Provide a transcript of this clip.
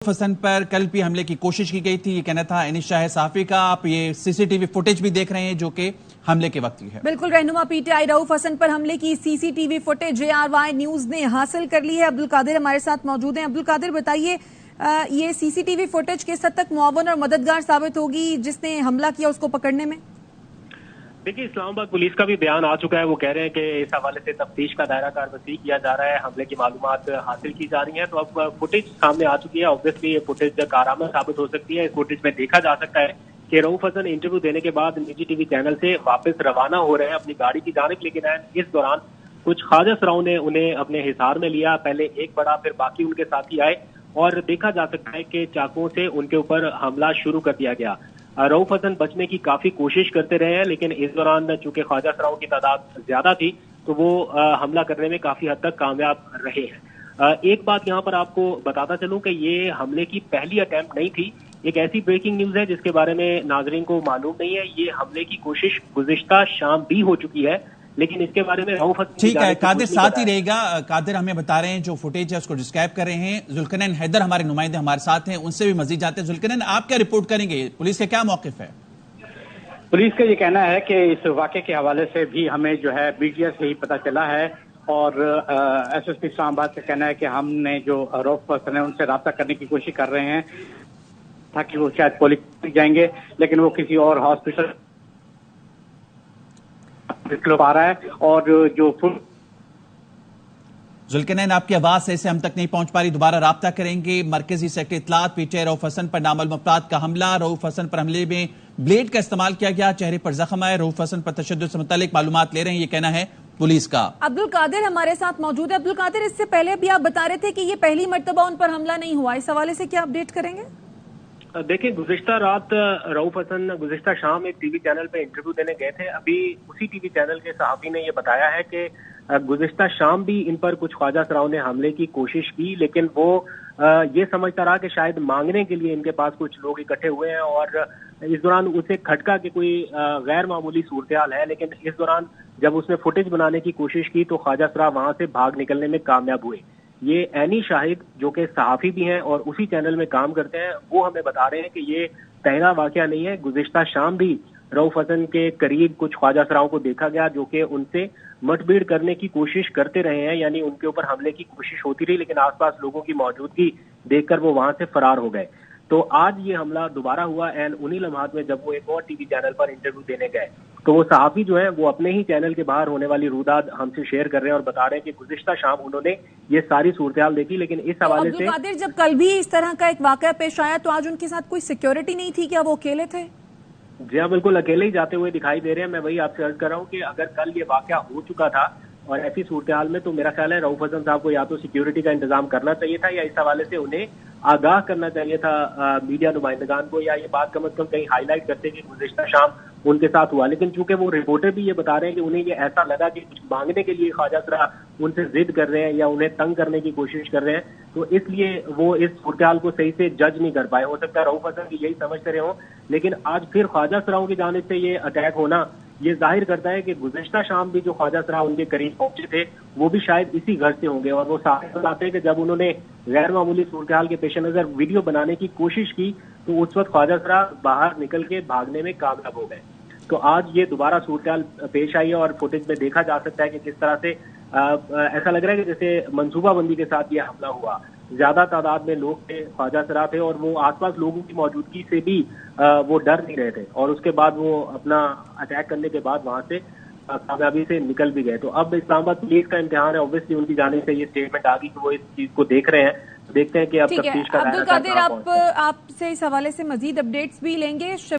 हसन पर कल भी हमले की कोशिश की गई थी, ये कहना था अनीस शाह साफी का। आप ये सीसीटीवी फुटेज भी देख रहे हैं जो कि हमले के वक्त की है। बिल्कुल, रहनुमा पीटीआई रऊफ हसन पर हमले की सीसीटीवी फुटेज ARY न्यूज ने हासिल कर ली है। अब्दुल कादिर हमारे साथ मौजूद हैं। अब्दुल कादिर, बताइए, ये सीसीटीवी फुटेज किस हद तक मुआवन और मददगार साबित होगी जिसने हमला किया उसको पकड़ने में? देखिए, इस्लामाबाद पुलिस का भी बयान आ चुका है। वो कह रहे हैं कि इस हवाले से तफ्तीश का दायरा कार वसी किया जा रहा है, हमले की मालूमात हासिल की जा रही हैं। तो अब फुटेज सामने आ चुकी है। ऑब्वियसली ये फुटेज कारआमद साबित हो सकती है। इस फुटेज में देखा जा सकता है कि रऊफ हसन इंटरव्यू देने के बाद निजी टीवी चैनल से वापस रवाना हो रहे हैं अपनी गाड़ी की जानिब, लेकिन इस दौरान कुछ ख्वाजा सराओं ने उन्हें अपने हिसार में लिया। पहले एक बढ़ा, फिर बाकी उनके साथी आए और देखा जा सकता है कि चाकुओं से उनके ऊपर हमला शुरू कर दिया गया। रऊफ हसन बचने की काफी कोशिश करते रहे हैं, लेकिन इस दौरान चूंकि ख्वाजा सराओं की तादाद ज्यादा थी तो वो हमला करने में काफी हद तक कामयाब रहे हैं। एक बात यहाँ पर आपको बताता चलूं कि ये हमले की पहली अटेम्प्ट नहीं थी। एक ऐसी ब्रेकिंग न्यूज है जिसके बारे में नाजरीन को मालूम नहीं है। ये हमले की कोशिश गुज़िश्ता शाम भी हो चुकी है, लेकिन इसके बारे में रऊफ हसन ठीक है, कादिर साथ ही रहेगा। कादिर हमें बता रहे हैं जो फुटेज है उसको डिस्क्राइब कर रहे हैं। जुल्करनैन हैदर हमारे नुमाइंदे हमारे साथ हैं, उनसे भी मजीद जाते हैं। जुल्करनैन, आप क्या रिपोर्ट करेंगे? पुलिस का क्या मौकिफ है? पुलिस का ये कहना है कि इस वाक़े के हवाले से भी हमें जो है मीडिया से ही पता चला है और SSP इस्लामाबाद का कहना है कि हमने जो रऊफ हसन है उनसे राब्ता करने की कोशिश कर रहे हैं ताकि वो शायद पुलिस जाएंगे, लेकिन वो किसी और हॉस्पिटल आ रहा है। और जो जुल्करनैन, आपकी आवाज से हम तक नहीं पहुंच पा रही, दोबारा राब्ता करेंगे। मरकजी सेक्रेटरी इत्तलात पीटीआई रऊफ हसन पर नामालूम अफराद का हमला। रऊफ हसन पर हमले में ब्लेड का इस्तेमाल किया गया, चेहरे पर जख्म आए। रऊफ हसन पर तशद्दुद से मुतालिक मालूमात ले रहे हैं, ये कहना है पुलिस का। अब्दुल कादिर हमारे साथ मौजूद है। अब्दुल कादिर, इससे पहले भी आप बता रहे थे कि ये पहली मर्तबा उन पर हमला नहीं हुआ, इस हवाले से क्या अपडेट करेंगे? देखिए, गुज़िश्ता रात रऊफ हसन गुज़िश्ता शाम एक टीवी चैनल पे इंटरव्यू देने गए थे। अभी उसी टीवी चैनल के सहाफ़ी ने ये बताया है कि गुज़िश्ता शाम भी इन पर कुछ ख्वाजा सराओं ने हमले की कोशिश की, लेकिन वो ये समझता रहा कि शायद मांगने के लिए इनके पास कुछ लोग इकट्ठे हुए हैं और इस दौरान उसे खटका कि कोई गैर मामूली सूरत-ए-हाल है। लेकिन इस दौरान जब उसने फुटेज बनाने की कोशिश की तो ख्वाजा सरा वहां से भाग निकलने में कामयाब हुए। ये एनी शाहिद जो कि सहाफ़ी भी हैं और उसी चैनल में काम करते हैं, वो हमें बता रहे हैं कि ये पहला वाकया नहीं है। गुज़िश्ता शाम भी रऊफ हसन के करीब कुछ ख्वाजा सराओं को देखा गया जो कि उनसे मुठभेड़ करने की कोशिश करते रहे हैं, यानी उनके ऊपर हमले की कोशिश होती रही, लेकिन आसपास लोगों की मौजूदगी देखकर वो वहां से फरार हो गए। तो आज ये हमला दोबारा हुआ एंड उन्हीं लम्हात में जब वो एक और टीवी चैनल पर इंटरव्यू देने गए तो वो सहाफ़ी जो है वो अपने ही चैनल के बाहर होने वाली रुदाद हमसे शेयर कर रहे हैं और बता रहे हैं कि गुज़िश्ता शाम उन्होंने ये सारी सूरत-ए-हाल देखी, लेकिन इस हवाले से कादिर, जब कल भी इस तरह का एक वाकया पेश आया तो आज उनके साथ कोई सिक्योरिटी नहीं थी, क्या वो अकेले थे? जी हाँ, बिल्कुल अकेले ही जाते हुए दिखाई दे रहे हैं। मैं वही आपसे अर्ज कर रहा हूँ कि अगर कल ये वाकया हो चुका था और ऐसी सूरत-हाल में तो मेरा ख्याल है रऊफ हसन साहब को या तो सिक्योरिटी का इंतजाम करना चाहिए था या इस हवाले से उन्हें आगाह करना चाहिए था मीडिया नुमाइंदगान को, या ये बात कम अज कम कहीं हाईलाइट करते कि गुज़िश्ता शाम उनके साथ हुआ। लेकिन चूंकि वो रिपोर्टर भी ये बता रहे हैं कि उन्हें ये ऐसा लगा कि कुछ मांगने के लिए ख्वाजा सरा उनसे जिद कर रहे हैं या उन्हें तंग करने की कोशिश कर रहे हैं, तो इसलिए वो इस सूरत-हाल को सही से जज नहीं कर पाए। हो सकता है रऊफ हसन भी यही समझते रहे हों, लेकिन आज फिर ख्वाजा सराओं की जानिब से ये अटैक होना ये जाहिर करता है कि गुज़िश्ता शाम भी जो ख्वाजा सरा उनके करीब पहुंचे थे वो भी शायद इसी घर से होंगे। और वो साथ बताते हैं कि जब उन्होंने गैर मामूली सूरत-हाल के पेश नजर वीडियो बनाने की कोशिश की तो उस वक्त ख्वाजा सरा बाहर निकल के भागने में कामयाब हो गए। तो आज ये दोबारा सूरत-हाल पेश आई है और फुटेज में देखा जा सकता है कि किस तरह से ऐसा लग रहा है कि जैसे मंसूबाबंदी के साथ ये हमला हुआ। ज्यादा तादाद में लोग थे, ख्वाजा सरा थे और वो आसपास लोगों की मौजूदगी से भी वो डर नहीं रहे थे और उसके बाद वो अपना अटैक करने के बाद वहां से कामयाबी से निकल भी गए। तो अब इस्लामाबाद पुलिस का इम्तिहान है, ऑब्वियसली उनकी जानिब से ये स्टेटमेंट आ गई कि वो इस चीज को देख रहे हैं। देखते हैं कि अब तफ्तीश का अब्दुल कादिर, आपसे इस हवाले से मजीद अपडेट्स भी लेंगे।